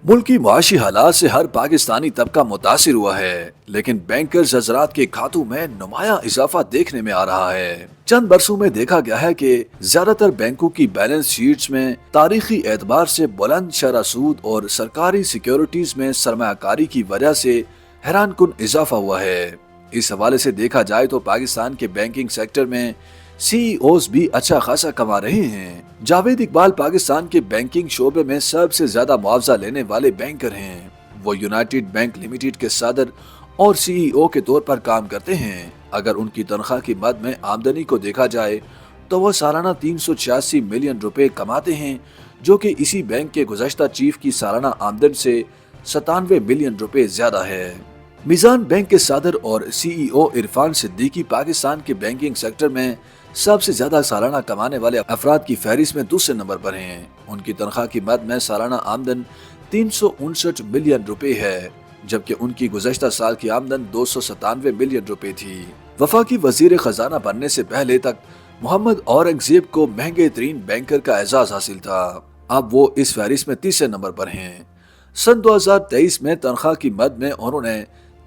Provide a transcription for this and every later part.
मुल्की माशी हालात से हर पाकिस्तानी तबका मुतासिर हुआ है, लेकिन बैंकर्स हजरात के खातों में नुमाया इजाफा देखने में आ रहा है। चंद बरसों में देखा गया है कि ज्यादातर बैंकों की बैलेंस शीट्स में तारीखी एतबार से बुलंद शरह सूद और सरकारी सिक्योरिटीज में सरमायाकारी की वजह से हैरानकुन इजाफा हुआ है। इस हवाले से देखा जाए तो पाकिस्तान के बैंकिंग सेक्टर में सीईओज भी अच्छा खासा कमा रहे हैं। जावेद इकबाल पाकिस्तान के बैंकिंग शोबे में सबसे ज्यादा मुआवजा लेने वाले बैंकर हैं। वो यूनाइटेड बैंक लिमिटेड के सदर और सीईओ के तौर पर काम करते हैं। अगर उनकी तनख्वाह की मद में आमदनी को देखा जाए तो वो सालाना 386 मिलियन रुपए कमाते हैं, जो कि इसी बैंक के गुज़श्ता चीफ की सालाना आमदन से 97 मिलियन रुपए ज्यादा है। मिजान बैंक के सदर और सीईओ इरफान सिद्दीकी पाकिस्तान के बैंकिंग सेक्टर में सबसे ज्यादा सालाना कमाने वाले अफराद की फहरिस्त में दूसरे नंबर पर हैं। उनकी तनख्वाह की मद में सालाना आमदन 359 मिलियन रुपए है, जबकि उनकी गुज़श्ता साल की आमदन 297 मिलियन रुपए थी। वफाकी वजीर खजाना बनने से पहले तक मोहम्मद औरंगजेब को महंगे तरीन बैंकर का एजाज हासिल था। अब वो इस फहरिस्त में तीसरे नंबर पर हैं। सन 2023 में तनख्वाह की मद में उन्होंने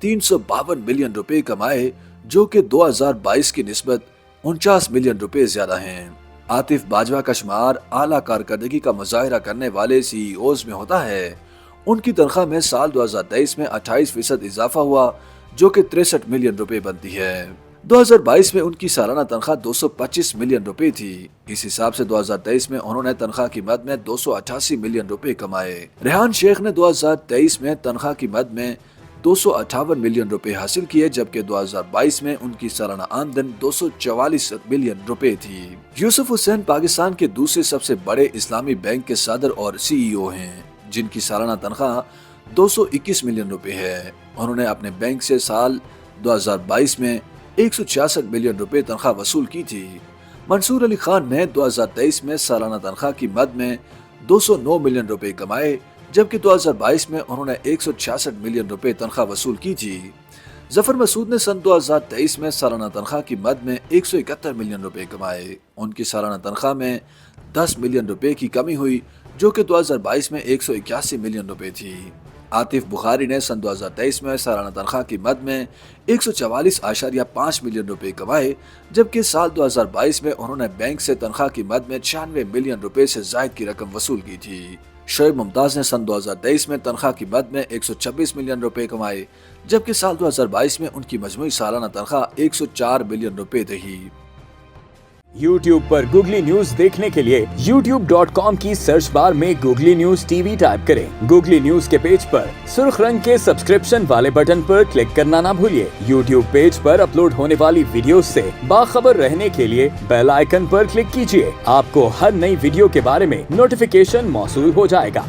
352 मिलियन रुपए कमाए, जो कि 2022 की निस्बत 49 मिलियन रुपए ज्यादा हैं। आतिफ बाजवा का शुमार आला कारकर्दगी का मुजाहिरा करने वाले सीईओज में होता है। उनकी तनख्वाह में साल 2023 में 28% इजाफा हुआ, जो कि 63 मिलियन रुपए बनती है। 2022 में उनकी सालाना तनख्वाह 225 मिलियन रुपए थी। इस हिसाब से 2023 में उन्होंने तनख्वाह की मद में 288 मिलियन रुपए कमाए। रेहान शेख ने 2023 में तनख्वाह की मद में 258 मिलियन रुपए हासिल किए, जबकि 2022 में उनकी सालाना आमदन 244 मिलियन रुपए थी। यूसुफ हुसैन पाकिस्तान के दूसरे सबसे बड़े इस्लामी बैंक के सदर और सीईओ हैं, जिनकी सालाना तनख्वाह 221 मिलियन रुपए है। उन्होंने अपने बैंक से साल 2022 में 166 मिलियन रुपए तनख्वाह वसूल की थी। मंसूर अली खान ने 2023 में सालाना तनख्वाह की मद में 209 मिलियन रुपए कमाए, जबकि 2022 में उन्होंने 166 मिलियन रुपए तनख्वाह वसूल की थी। जफर मसूद ने सन 2023 में सालाना तनख्वाह की मद में 171 मिलियन रुपए कमाए। उनकी सालाना तनख्वाह में 10 मिलियन रुपए की कमी हुई, जो कि 2022 में 181 मिलियन रुपए थी। आतिफ बुखारी ने सन 2023 में सालाना तनख्वाह की मद में 144.5 मिलियन रुपए कमाए, जबकि साल 2022 में उन्होंने बैंक से तनख्वाह की मद में 96 मिलियन रुपए से जायद की रकम वसूल की थी। शोएब मुमताज ने सन 2023 में तनख्वाह की मद में 126 मिलियन रुपए कमाए, जबकि साल 2022 में उनकी मजमूई सालाना तनख्वाह 104 मिलियन रुपए रही। YouTube पर गूगली न्यूज देखने के लिए youtube.com की सर्च बार में गूगली न्यूज टीवी टाइप करें। गूगली न्यूज के पेज पर सुर्ख रंग के सब्सक्रिप्शन वाले बटन पर क्लिक करना ना भूलिए। YouTube पेज पर अपलोड होने वाली वीडियो से बाखबर रहने के लिए बेल आइकन पर क्लिक कीजिए। आपको हर नई वीडियो के बारे में नोटिफिकेशन मौसूल हो जाएगा।